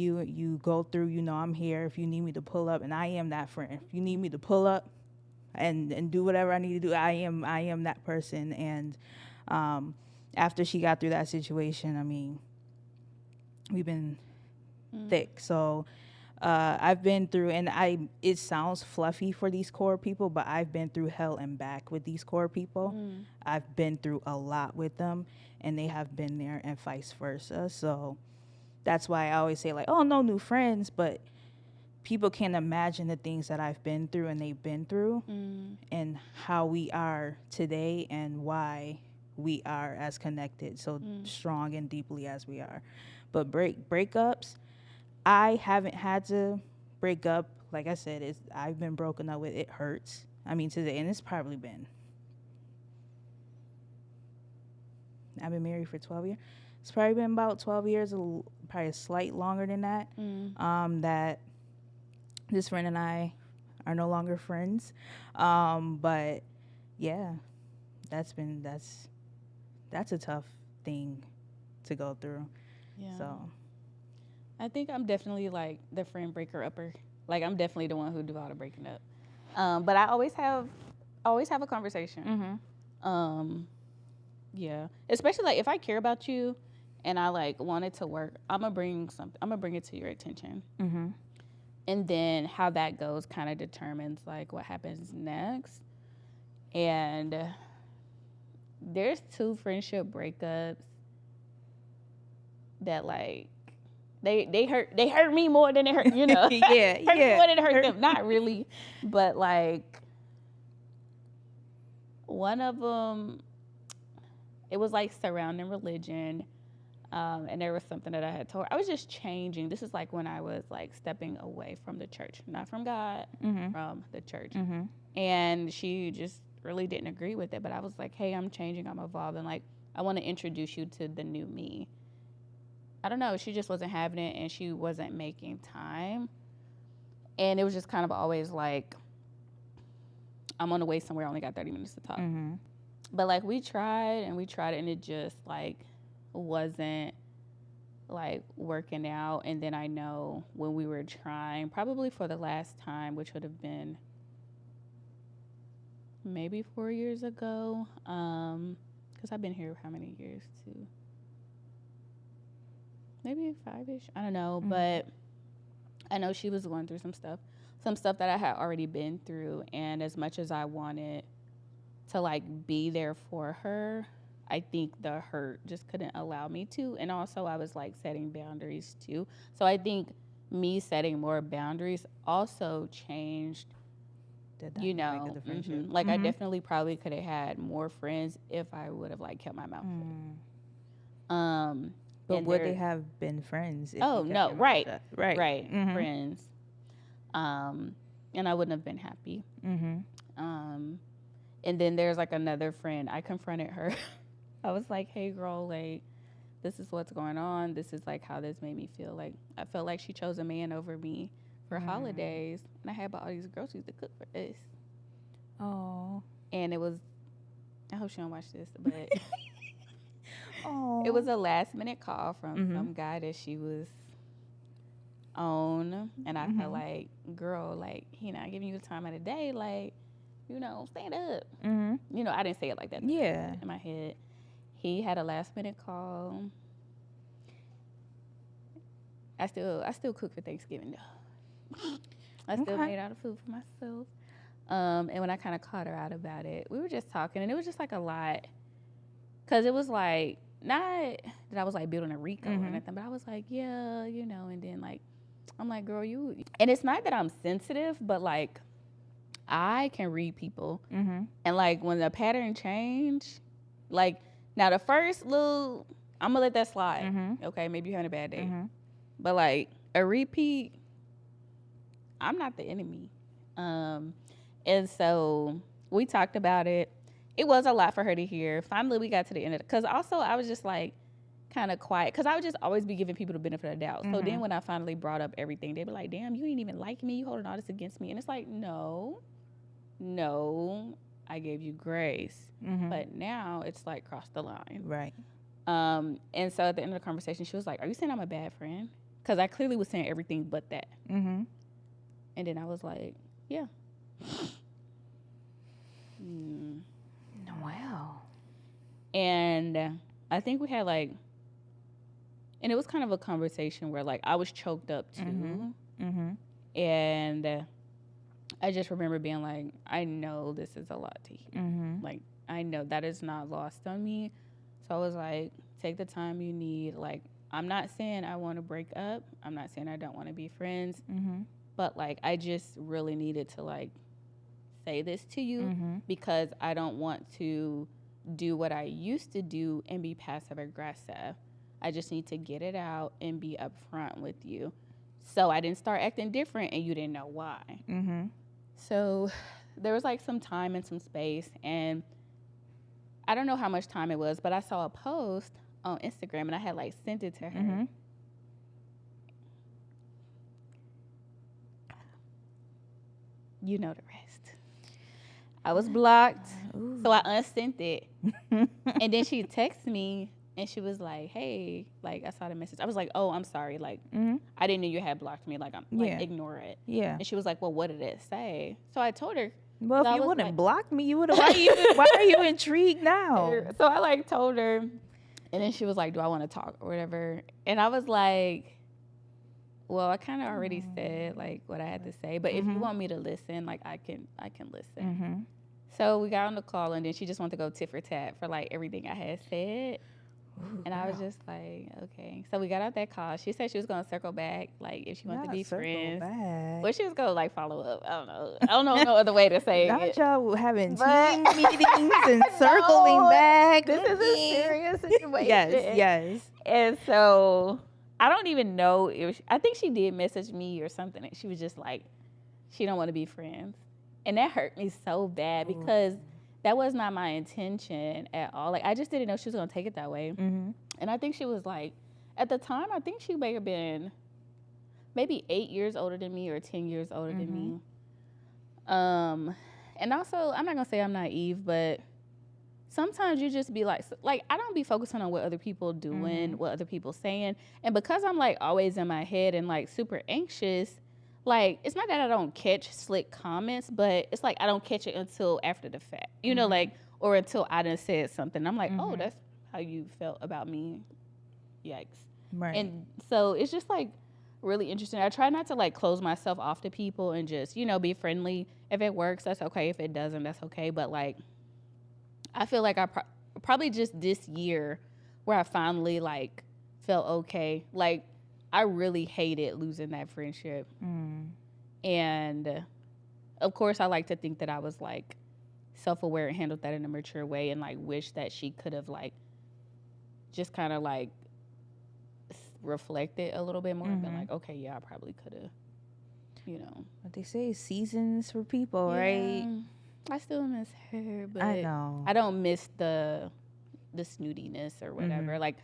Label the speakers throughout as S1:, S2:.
S1: You go through, I'm here if you need me to pull up, and I am that friend. If you need me to pull up and do whatever I need to do, I am that person. And after she got through that situation, I mean, we've been thick. So I've been through, and it sounds fluffy for these core people, but I've been through hell and back with these core people. I've been through a lot with them, and they have been there, and vice versa. So that's why I always say, like, oh, no new friends, but people can't imagine the things that I've been through and they've been through, and how we are today and why we are as connected, so strong and deeply as we are. But breakups, I haven't had to break up. Like I said, I've been broken up with. It hurts. I mean, today, and it's probably been. I've been married for 12 years. It's probably been about 12 years, probably a slight longer than that. That this friend and I are no longer friends. But yeah, that's a tough thing to go through.
S2: Yeah.
S1: So
S2: I think I'm definitely like the friend breaker upper. Like I'm definitely the one who do all the breaking up. But I always have a conversation. Yeah. Especially like if I care about you and I like want it to work, I'm gonna bring it to your attention. And then how that goes kind of determines like what happens next. And there's 2 friendship breakups that like they hurt me more than it hurt,
S1: yeah,
S2: hurt me more than it hurt them. Not really, but like one of them, it was like surrounding religion. And there was something that I had told her. I was just changing. This is like when I was like stepping away from the church, not from God, from the church. And she just really didn't agree with it. But I was like, hey, I'm changing. I'm evolving. Like, I want to introduce you to the new me. I don't know. She just wasn't having it, and she wasn't making time. And it was just kind of always like, I'm on the way somewhere. I only got 30 minutes to talk. But like we tried, and it just like wasn't like working out. And then I know when we were trying, probably for the last time, which would have been maybe 4 years ago, because I've been here how many years too? Maybe 5-ish. I don't know, but I know she was going through some stuff that I had already been through. And as much as I wanted to like be there for her, I think the hurt just couldn't allow me to. And also I was like setting boundaries too. So I think me setting more boundaries also changed,
S1: the friendship.
S2: like I definitely probably could have had more friends if I would have like kept my mouth shut.
S1: But would they have been friends?
S2: Oh no, right.
S1: Mm-hmm.
S2: Friends. And I wouldn't have been happy. And then there's like another friend. I confronted her. I was like, hey girl, like this is what's going on. This is like how this made me feel. Like I felt like she chose a man over me for holidays, and I had bought all these groceries to cook for us.
S1: Oh.
S2: And it was, I hope she don't watch this, but
S1: oh,
S2: it was a last minute call from some guy that she was on, and I felt like, girl, like he not giving you the time of the day, like, stand up. I didn't say it like that.
S1: Yeah.
S2: In my head, he had a last minute call. I still cook for Thanksgiving though. I still made all the food for myself. And when I kind of caught her out about it, we were just talking, and it was just like a lot, cause it was like not that I was like building a Rico or anything, but I was like, yeah, and then like I'm like, girl, and it's not that I'm sensitive, but like I can read people, and like when the pattern change, like now the first little, I'm gonna let that slide. Okay, maybe you're having a bad day, but like a repeat, I'm not the enemy. And so we talked about it. It was a lot for her to hear. Finally, we got to the end of it. Because also, I was just like kind of quiet. Because I would just always be giving people the benefit of the doubt. So then when I finally brought up everything, they'd be like, damn, you ain't even like me. You holding all this against me. And it's like, no, I gave you grace. But now it's like crossed the line.
S1: Right.
S2: And so at the end of the conversation, she was like, are you saying I'm a bad friend? because I clearly was saying everything but that.
S1: Mm-hmm.
S2: And then I was like, yeah.
S1: Wow.
S2: And I think we had like, and it was kind of a conversation where like I was choked up too.
S1: Mm-hmm. Mm-hmm.
S2: And I just remember being like, I know this is a lot to hear.
S1: Mm-hmm.
S2: Like, I know that is not lost on me. So I was like, take the time you need. Like, I'm not saying I want to break up. I'm not saying I don't want to be friends.
S1: Mm-hmm.
S2: But like, I just really needed to like say this to you
S1: Mm-hmm.
S2: because I don't want to do what I used to do and be passive aggressive. I just need to get it out and be upfront with you. So I didn't start acting different and you didn't know why.
S1: Mm-hmm.
S2: So there was like some time and some space, and I don't know how much time it was, but I saw a post on Instagram and I had like sent it to her.
S1: Mm-hmm.
S2: You know the rest. I was blocked,
S1: Ooh.
S2: so I unsent it. And then she texted me and she was like, hey, like I saw the message. I was like, oh, I'm sorry. Like,
S1: Mm-hmm.
S2: I didn't know you had blocked me. Like, I'm like,
S1: Yeah.
S2: ignore it.
S1: Yeah.
S2: And she was like, well, what did it say? So I told her.
S1: Well,
S2: So
S1: if
S2: I
S1: you
S2: was
S1: wouldn't
S2: like-
S1: block me, you would have. Why are you intrigued now?
S2: So I like told her, and then she was like, do I want to talk or whatever? And I was like, well, I kind of already said like what I had to say, but if you want me to listen, like I can listen.
S1: Mm-hmm.
S2: So we got on the call, and then she just wanted to go tit for tat for like everything I had said.
S1: Ooh,
S2: And I was
S1: girl.
S2: just like, okay. So we got out that call. She said she was gonna circle back, like if she wanted to
S1: Not
S2: be
S1: circle
S2: friends.
S1: back.
S2: Well, she was gonna like follow up. I don't know no other way to say
S1: Not
S2: it.
S1: y'all having
S2: But-
S1: team meetings and circling
S2: No,
S1: back.
S2: This is a serious situation.
S1: Yes, yes.
S2: And so I don't even know if I think she did message me or something. And she was just like, she don't want to be friends, and that hurt me so bad because that was not my intention at all. Like I just didn't know she was gonna take it that way.
S1: Mm-hmm.
S2: And I think she was like, at the time, I think she may have been maybe 8 years older than me or 10 years older than me. And also, I'm not gonna say I'm naive, but sometimes you just be like I don't be focusing on what other people doing, what other people saying. And because I'm like always in my head and like super anxious, like it's not that I don't catch slick comments, but it's like I don't catch it until after the fact, you know, like, or until I done said something. I'm like, oh, that's how you felt about me. Yikes.
S1: Right.
S2: And so it's just like really interesting. I try not to like close myself off to people and just, you know, be friendly. If it works, that's okay. If it doesn't, that's okay. But like, I feel like I probably just this year where I finally like felt okay. Like I really hated losing that friendship. And of course I like to think that I was like self-aware and handled that in a mature way and like wish that she could have like just kind of like reflected a little bit more and been like, okay, yeah, I probably could have, you know.
S1: What they say, seasons for people, right?
S2: I still miss her, but
S1: I know.
S2: I don't miss the snootiness or whatever. Like,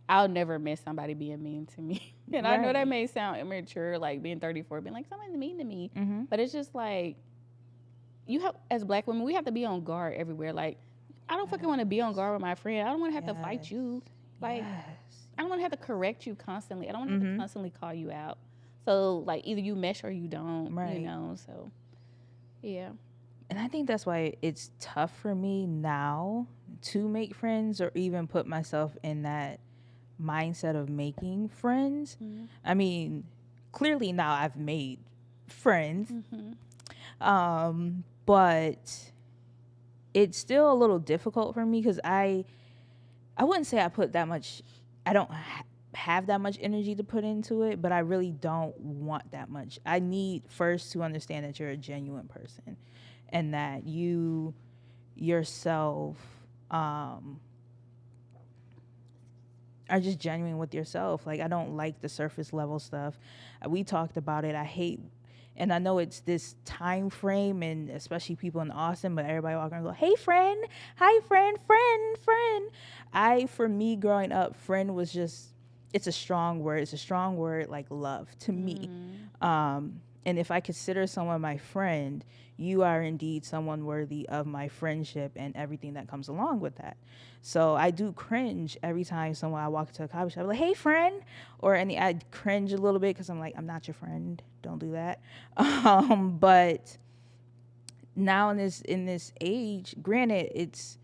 S2: I'll never miss somebody being mean to me. And I know that
S1: Right.
S2: may sound immature, like being 34, being like, someone's mean to me. But it's just like, you have, as black women, we have to be on guard everywhere. Like, I don't fucking want to be on guard with my friend. I don't want to have to fight you. Like, I don't want to have to correct you constantly. I don't want to have to constantly call you out. So, like, either you mesh or you don't,
S1: Right.
S2: you know? So, yeah.
S1: And I think that's why it's tough for me now to make friends or even put myself in that mindset of making friends. I mean, clearly now I've made friends. But it's still a little difficult for me because I wouldn't say I put that much, I don't have that much energy to put into it, but I really don't want that much. I need first to understand that you're a genuine person and that you yourself are just genuine with yourself. Like, I don't like the surface level stuff. We talked about it. I hate, and I know it's this time frame, and especially people in Austin, but everybody walking around and go, hey, friend, hi, friend, friend. For me, growing up, friend was just, it's a strong word. It's a strong word like love to me. And if I consider someone my friend, you are indeed someone worthy of my friendship and everything that comes along with that. So I do cringe every time someone I walk into a coffee shop, I'm like, hey, friend. Or any, I cringe a little bit because I'm like, I'm not your friend. Don't do that. But now in this age, granted, it's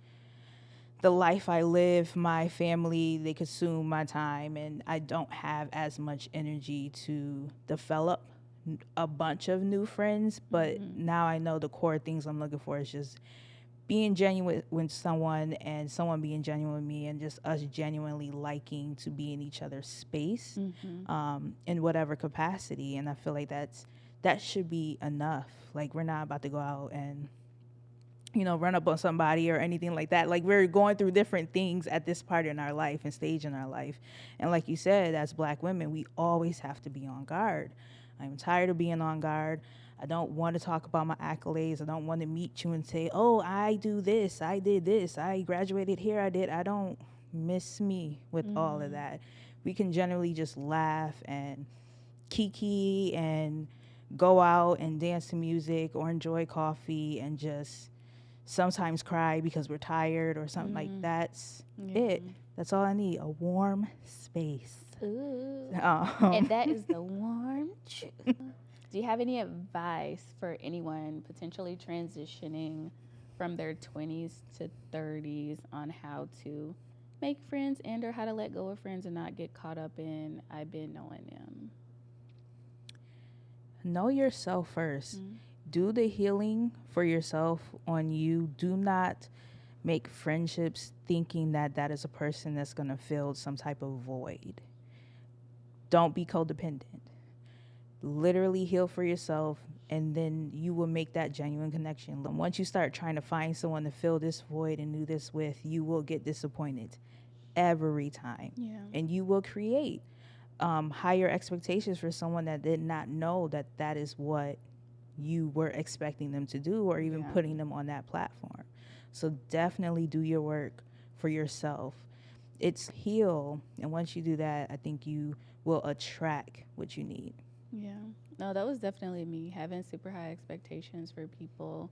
S1: the life I live, my family, they consume my time, and I don't have as much energy to develop a bunch of new friends. But now I know the core things I'm looking for is just being genuine with someone and someone being genuine with me, and just us genuinely liking to be in each other's space, in whatever capacity. And I feel like that should be enough. Like, we're not about to go out and run up on somebody or anything like that. Like, we're going through different things at this part in our life and stage in our life. And like you said, as Black women, we always have to be on guard. I'm tired of being on guard. I don't want to talk about my accolades. I don't want to meet you and say, oh, I do this, I did this, I graduated here, I don't miss me with all of that. We can generally just laugh and kiki and go out and dance to music or enjoy coffee and just sometimes cry because we're tired or something. Like, that's it. That's all I need, a warm space.
S2: Ooh. And that is the warm truth. Do you have any advice for anyone potentially transitioning from their 20s to 30s on how to make friends and or how to let go of friends and not get caught up in I've been knowing them?
S1: Know yourself first. Do the healing for yourself on you. Do not make friendships thinking that that is a person that's going to fill some type of void. Don't be codependent. Literally heal for yourself, and then you will make that genuine connection. Once you start trying to find someone to fill this void and do this with, you will get disappointed every time.
S2: Yeah.
S1: And you will create higher expectations for someone that did not know that that is what you were expecting them to do, or even putting them on that platform. So definitely do your work for yourself. It's heal, and once you do that, I think you will attract what you need.
S2: Yeah. No, that was definitely me, having super high expectations for people.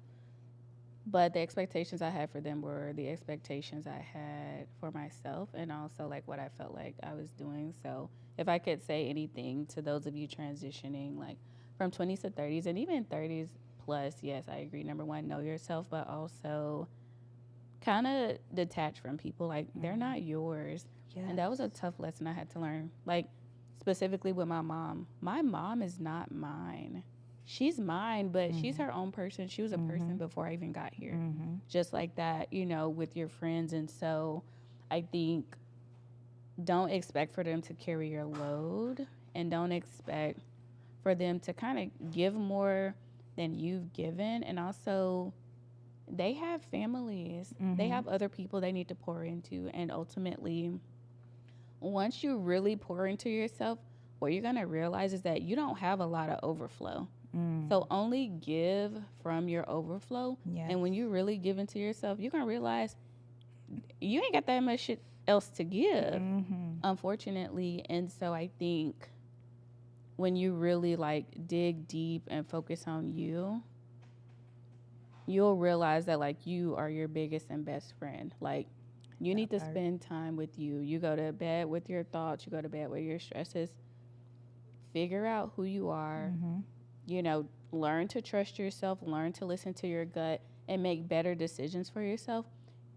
S2: But the expectations I had for them were the expectations I had for myself, and also like what I felt like I was doing. So if I could say anything to those of you transitioning like from 20s to 30s and even 30s plus, yes, I agree. Number one, know yourself, but also kind of detach from people. Like, they're not yours.
S1: Yes.
S2: And that was a tough lesson I had to learn. Like, specifically with my mom. My mom is not mine. She's mine, but she's her own person. She was a person before I even got here. Just like that, with your friends. And so I think don't expect for them to carry your load, and don't expect for them to kind of give more than you've given. And also, they have families. They have other people they need to pour into. And ultimately, once you really pour into yourself, what you're going to realize is that you don't have a lot of overflow. So only give from your overflow.
S1: Yes.
S2: And when you really give into yourself, you're going to realize you ain't got that much shit else to give, unfortunately. And so I think when you really like dig deep and focus on you, you'll realize that like you are your biggest and best friend. Like, you need to spend time with you. You go to bed with your thoughts, you go to bed with your stresses. Figure out who you are. Learn to trust yourself, learn to listen to your gut, and make better decisions for yourself.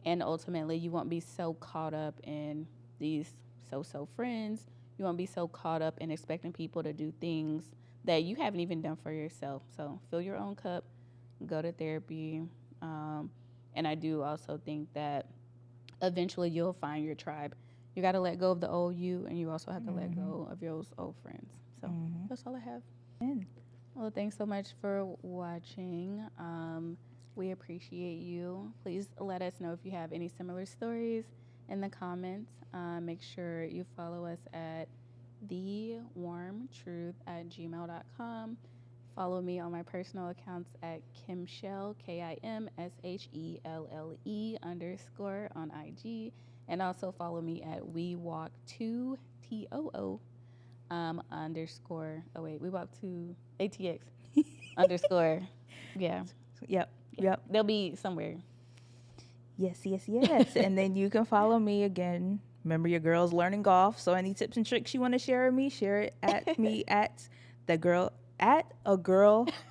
S2: And ultimately, you won't be so caught up in these so friends. You won't be so caught up in expecting people to do things that you haven't even done for yourself. So fill your own cup, go to therapy. And I do also think that eventually you'll find your tribe. You got to let go of the old you, and you also have to let go of your old friends. So that's all I have. Well, thanks so much for watching. We appreciate you. Please let us know if you have any similar stories in the comments. Make sure you follow us at thewarmtruth@gmail.com. Follow me on my personal accounts at Kimshell, KIMSHELLE _ on IG. And also follow me at WeWalk2TOO _ we walk to ATX. underscore. Yeah.
S1: Yep.
S2: Yeah.
S1: Yep.
S2: They'll be somewhere.
S1: Yes, yes, yes. And then you can follow me again. Remember, your girl's learning golf. So any tips and tricks you want to share with me, share it at me at a girl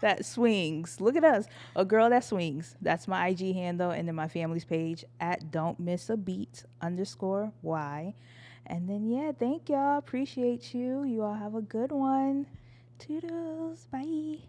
S1: that swings. Look at us, a girl that swings. That's my IG handle, and then my family's page at don't miss a beat underscore y. And then yeah, thank y'all. Appreciate you. You all have a good one. Toodles. Bye.